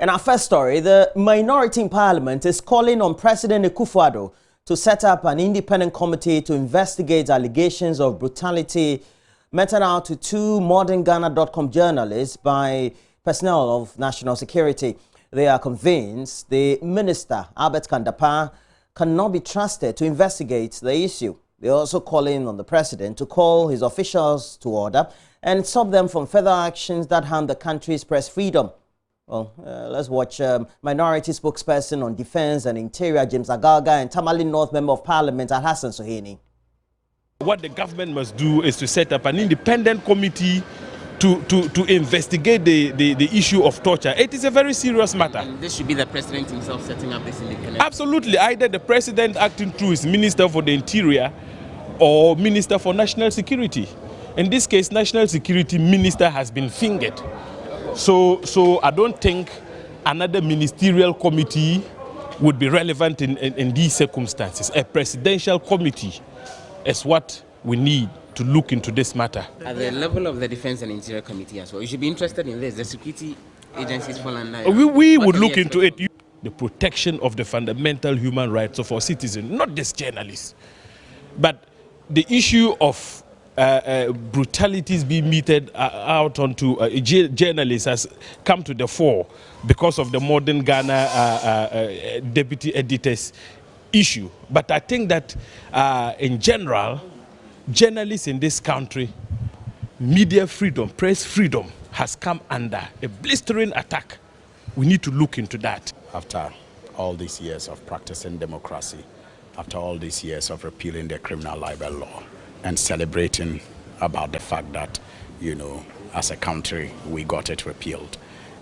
In our first story, the minority in parliament is calling on President Akufo-Addo to set up an independent committee to investigate allegations of brutality meted out to two modernghana.com journalists by personnel of national security. They are convinced the minister, Albert Kandapa, cannot be trusted to investigate the issue. They are also calling on the president to call his officials to order and stop them from further actions that harm the country's press freedom. Well, let's watch minority spokesperson on defense and interior, James Agalga, and Tamale North Member of Parliament, Hassan Sohini. What the government must do is to set up an independent committee to investigate the issue of torture. It is a very serious matter. And this should be the president himself setting up this independent. Absolutely. Either the president acting through his Minister for the Interior or Minister for National Security. In this case, National Security Minister has been fingered. So I don't think another ministerial committee would be relevant in these circumstances. A presidential committee is what we need to look into this matter. At the level of the Defense and Interior Committee as well, you should be interested in this. The security agencies fall under. We would look into it. The protection of the fundamental human rights of our citizens, not just journalists. But the issue of brutalities being meted out onto journalists has come to the fore because of the Modern Ghana deputy editors issue. But I think that in general, journalists in this country, media freedom, press freedom has come under a blistering attack. We need to look into that. After all these years of practicing democracy, after all these years of repealing the criminal libel law and celebrating about the fact that, you know, as a country, we got it repealed,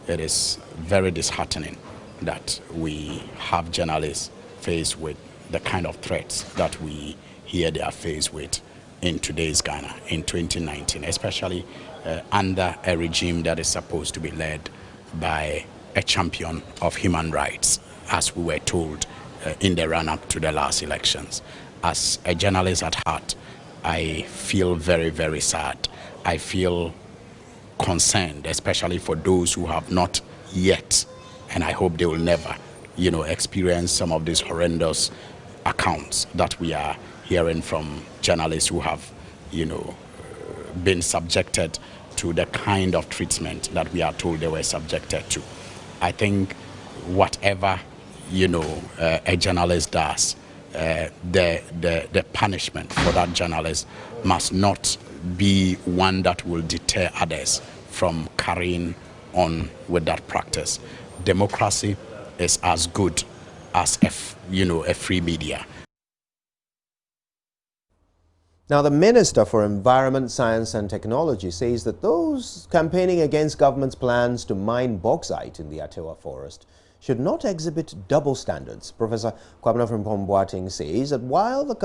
it is very disheartening that we have journalists faced with the kind of threats that we hear they are faced with in today's Ghana, in 2019, especially under a regime that is supposed to be led by a champion of human rights, as we were told in the run-up to the last elections. As a journalist at heart, I feel very, very sad. I feel concerned, especially for those who have not yet, and I hope they will never, you know, experience some of these horrendous accounts that we are hearing from journalists who have, you know, been subjected to the kind of treatment that we are told they were subjected to. I think whatever, you know, a journalist does, the punishment for that journalist must not be one that will deter others from carrying on with that practice. Democracy is as good as a free media. Now, the Minister for Environment, Science and Technology says that those campaigning against government's plans to mine bauxite in the Atewa forest should not exhibit double standards. Professor Kwabena Frimpong says that while the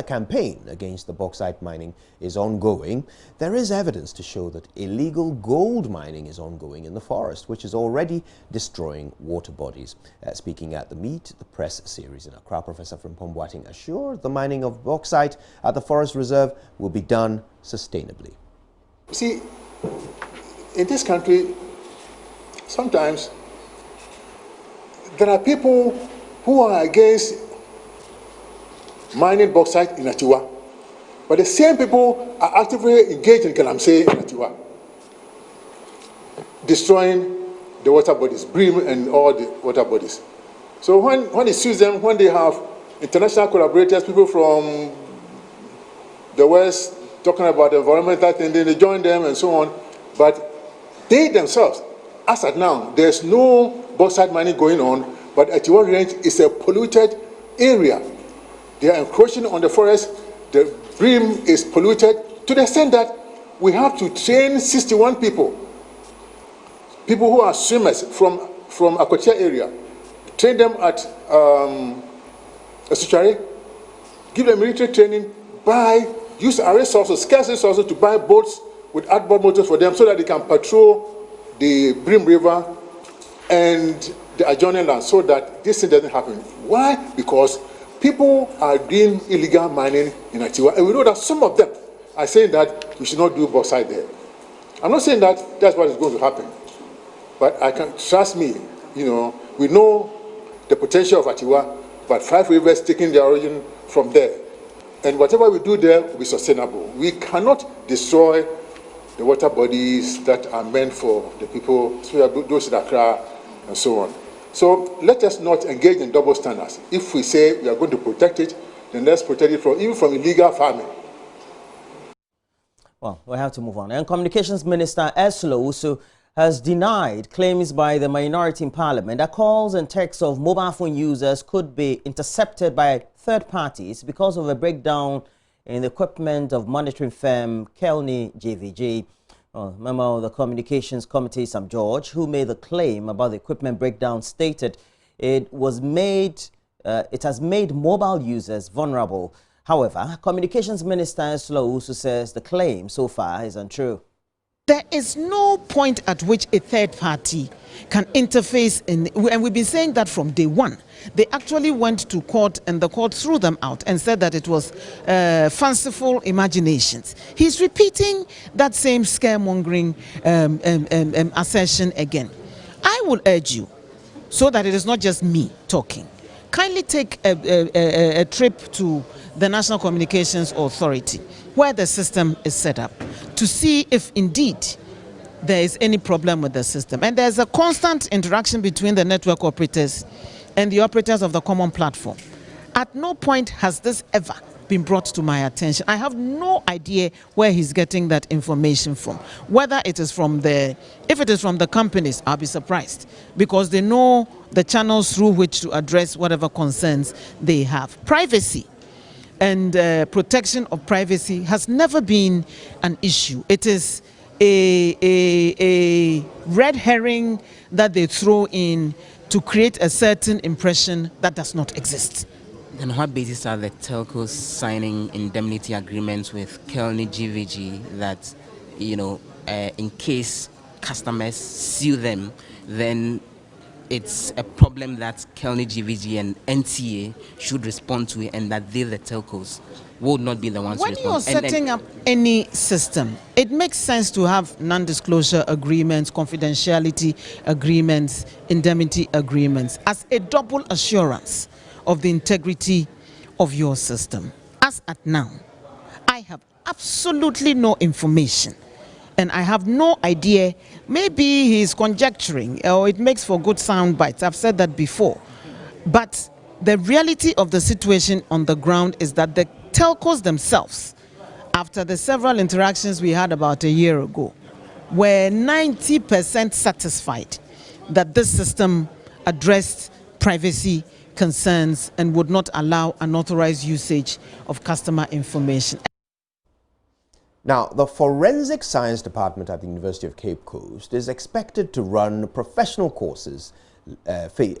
campaign against the bauxite mining is ongoing, there is evidence to show that illegal gold mining is ongoing in the forest, which is already destroying water bodies. Speaking at the Meet the Press series in Accra, Professor Frimpong assured the mining of bauxite at the forest reserve will be done sustainably. See, in this country, sometimes there are people who are against mining bauxite in Atiwa, but the same people are actively engaged in Galamsey in Atiwa, destroying the water bodies, brim and all the water bodies. So when it suits them, when they have international collaborators, people from the West talking about the environmental thing, then they join them and so on, but they themselves, as at now, there's no bauxite mining going on, but Atiwa Range is a polluted area. They are encroaching on the forest. The brim is polluted to the extent that we have to train 61 people who are swimmers from Akotia area, train them at Esuchare, give them military training, use our resources, scarce resources to buy boats with outboard motors for them so that they can patrol the Brim River and the adjoining land so that this thing doesn't happen. Why? Because people are doing illegal mining in Atiwa, and we know that some of them are saying that we should not do bauxite there. I'm not saying that that's what is going to happen, But I can trust me, we know the potential of Atiwa, but 5 rivers taking their origin from there. And whatever we do there will be sustainable. We cannot destroy the water bodies that are meant for the people, especially those in Accra and so on. So let us not engage in double standards. If we say we are going to protect it, then let's protect it even from illegal farming. Well, we have to move on. And Communications Minister Ursula Owusu has denied claims by the minority in Parliament that calls and texts of mobile phone users could be intercepted by third parties because of a breakdown in the equipment of monitoring firm Kelny JVG. Member of the Communications Committee, Sam George, who made the claim about the equipment breakdown, stated it has made mobile users vulnerable. However, Communications Minister Ursula Owusu says the claim so far is untrue. There is no point at which a third party can interface in, and we've been saying that from day one. They actually went to court and the court threw them out and said that it was fanciful imaginations. He's repeating that same scaremongering assertion again. I will urge you, so that it is not just me talking, kindly take a trip to the National Communications Authority, where the system is set up, to see if indeed there is any problem with the system. And there's a constant interaction between the network operators and the operators of the common platform. At no point has this ever been brought to my attention. I have no idea where he's getting that information from. Whether it is from if it is from the companies, I'll be surprised, because they know the channels through which to address whatever concerns they have. Privacy and protection of privacy has never been an issue. It is a red herring that they throw in to create a certain impression that does not exist. Then on what basis are the telcos signing indemnity agreements with Kelny GVG that, in case customers sue them, then it's a problem that Kelny GVG and NTA should respond to, and that they, the telcos, would not be the ones to respond. When you're setting up any system, it makes sense to have non-disclosure agreements, confidentiality agreements, indemnity agreements as a double assurance of the integrity of your system. As at now, I have absolutely no information. And I have no idea, maybe he's conjecturing, or it makes for good sound bites. I've said that before. But the reality of the situation on the ground is that the telcos themselves, after the several interactions we had about a year ago, were 90% satisfied that this system addressed privacy concerns and would not allow unauthorized usage of customer information. Now, the Forensic Science Department at the University of Cape Coast is expected to run professional courses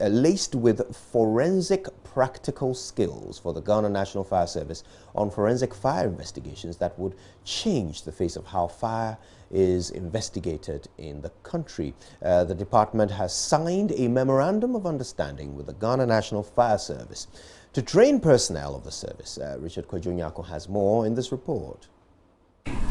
laced with forensic practical skills for the Ghana National Fire Service on forensic fire investigations that would change the face of how fire is investigated in the country. The department has signed a memorandum of understanding with the Ghana National Fire Service to train personnel of the service. Richard Kwajonyako has more in this report.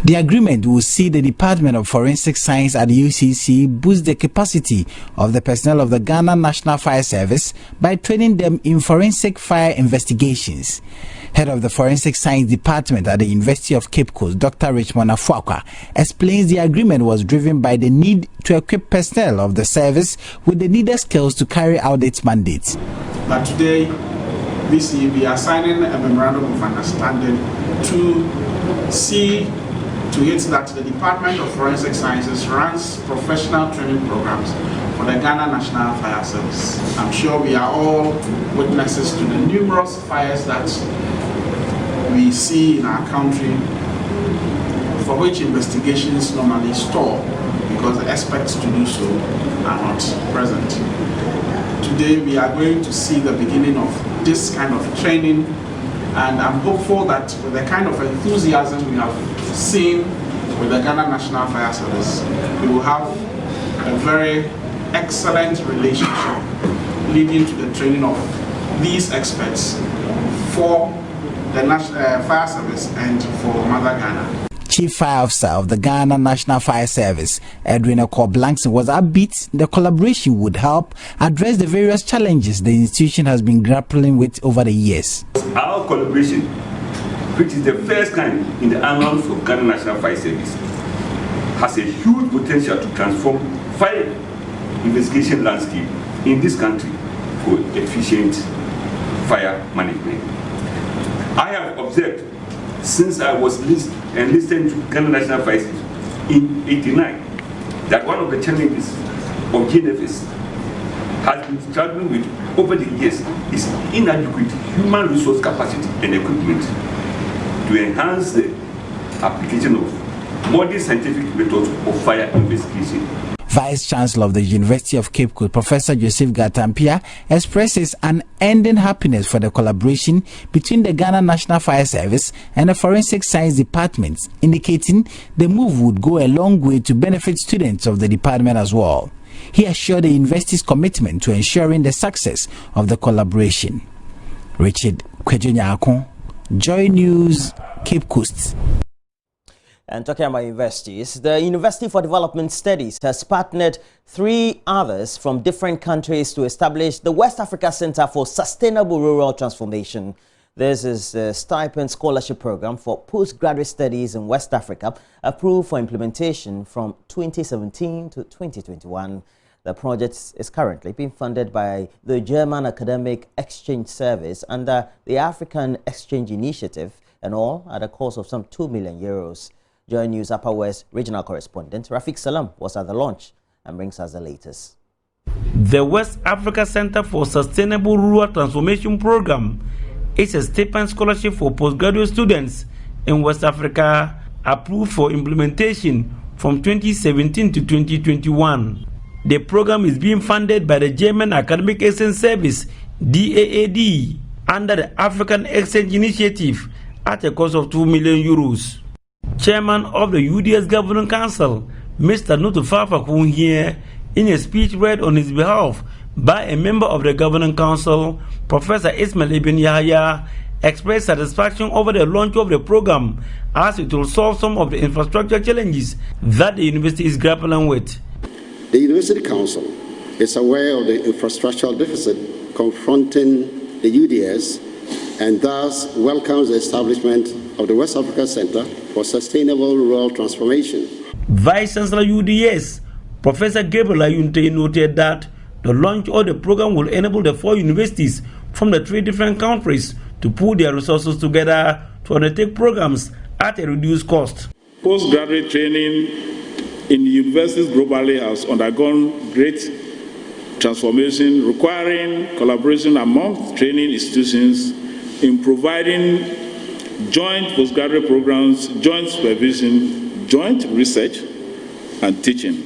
The agreement will see the Department of Forensic Science at the UCC boost the capacity of the personnel of the Ghana National Fire Service by training them in forensic fire investigations. Head of the Forensic Science Department at the University of Cape Coast, Dr. Richmond Afuakwa, explains the agreement was driven by the need to equip personnel of the service with the needed skills to carry out its mandate. But today, this year, we are signing a memorandum of understanding to see to it that the Department of Forensic Sciences runs professional training programs for the Ghana National Fire Service. I'm sure we are all witnesses to the numerous fires that we see in our country, for which investigations normally stall because the experts to do so are not present. Today we are going to see the beginning of this kind of training, and I'm hopeful that with the kind of enthusiasm we have seen with the Ghana National Fire Service, we will have a very excellent relationship leading to the training of these experts for the National Fire Service and for Mother Ghana. Chief Fire Officer of the Ghana National Fire Service, Edwin Okor-Blankson, was upbeat the collaboration would help address the various challenges the institution has been grappling with over the years. Our collaboration, which is the first kind in the annals of Ghana National Fire Service, has a huge potential to transform fire investigation landscape in this country for efficient fire management. I have observed since I was enlisted to Ghana National Fire Service in '89 that one of the challenges of GNFS has been struggling with over the years is inadequate human resource capacity and equipment to enhance the application of modern scientific methods of fire investigation. Vice Chancellor of the University of Cape Coast, Professor Joseph Gatampia, expresses unending happiness for the collaboration between the Ghana National Fire Service and the Forensic Science Department, indicating the move would go a long way to benefit students of the department as well. He assured the university's commitment to ensuring the success of the collaboration. Richard Kwejunyako, Joy News, Cape Coast. And talking about universities, the University for Development Studies has partnered 3 others from different countries to establish the West Africa Center for Sustainable Rural Transformation. This is a stipend scholarship program for postgraduate studies in West Africa, approved for implementation from 2017 to 2021. The project is currently being funded by the German Academic Exchange Service under the African Exchange Initiative, and all at a cost of some €2 million. JoyNews Upper West regional correspondent Rafiq Salam was at the launch and brings us the latest. The West Africa Center for Sustainable Rural Transformation Program is a stipend scholarship for postgraduate students in West Africa, approved for implementation from 2017 to 2021. The program is being funded by the German Academic Exchange Service, DAAD, under the African Exchange Initiative at a cost of €2 million. Chairman of the UDS Governing Council, Mr. Nutufafa Kunhie, in a speech read on his behalf by a member of the Governing Council, Professor Ismail Ibn Yahya, expressed satisfaction over the launch of the program as it will solve some of the infrastructure challenges that the university is grappling with. The University Council is aware of the infrastructural deficit confronting the UDS and thus welcomes the establishment of the West Africa Center for Sustainable Rural Transformation. Vice Chancellor UDS, Professor Gabriel Ayunte, noted that the launch of the program will enable the 4 universities from the 3 different countries to pool their resources together to undertake programs at a reduced cost. Postgraduate training in universities globally has undergone great transformation, requiring collaboration among training institutions in providing joint postgraduate programs, joint supervision, joint research, and teaching.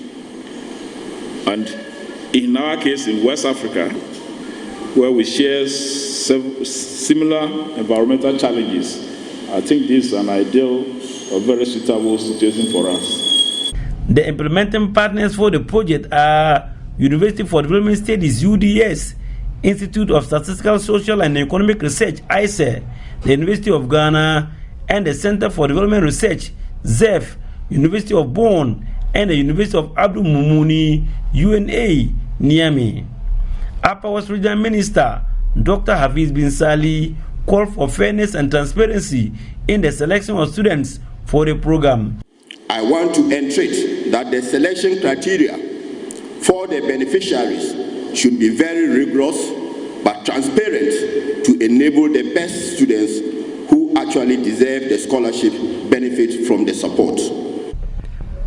And in our case in West Africa, where we share similar environmental challenges, I think this is an ideal or very suitable situation for us. The implementing partners for the project are University for Development Studies, UDS, Institute of Statistical, Social and Economic Research, ISE, the University of Ghana, and the Center for Development Research, ZEF, University of Bonn, and the University of Abdul Mumuni, UNA, Niamey. Upper West Regional Minister Dr. Hafiz bin Sali called for fairness and transparency in the selection of students for the program. I want to entreat that the selection criteria for the beneficiaries should be very rigorous but transparent to enable the best students who actually deserve the scholarship benefit from the support.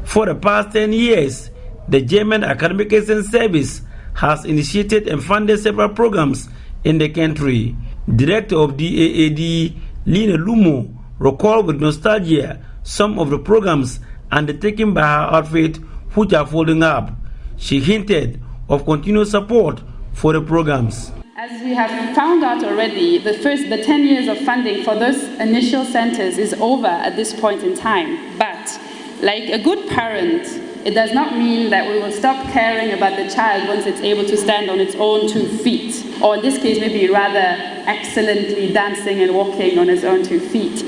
For the past 10 years, the German Academic Exchange Service has initiated and funded several programs in the country. Director of DAAD, Lina Lumo, recalled with nostalgia some of the programs undertaken by her outfit which are folding up. She hinted of continued support for the programs. As we have found out already, the 10 years of funding for those initial centers is over at this point in time. But like a good parent, it does not mean that we will stop caring about the child once it's able to stand on its own 2 feet, or in this case maybe rather excellently dancing and walking on its own 2 feet.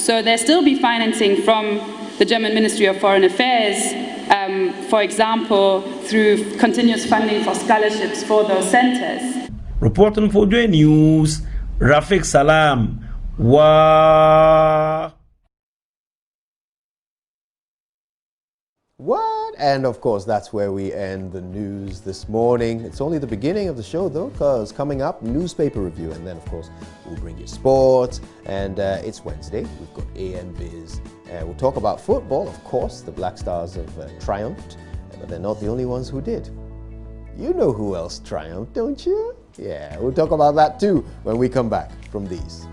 So there'll still be financing from the German Ministry of Foreign Affairs, for example, through continuous funding for scholarships for those centers. Reporting for JoyNews, Rafiq Salam. Wow. What? And of course, that's where we end the news this morning. It's only the beginning of the show, though, because coming up, newspaper review. And then, of course, we'll bring you sports. And it's Wednesday. We've got AM Biz. We'll talk about football, of course. The Black Stars have triumphed. But they're not the only ones who did. You know who else triumphed, don't you? Yeah, we'll talk about that, too, when we come back from these.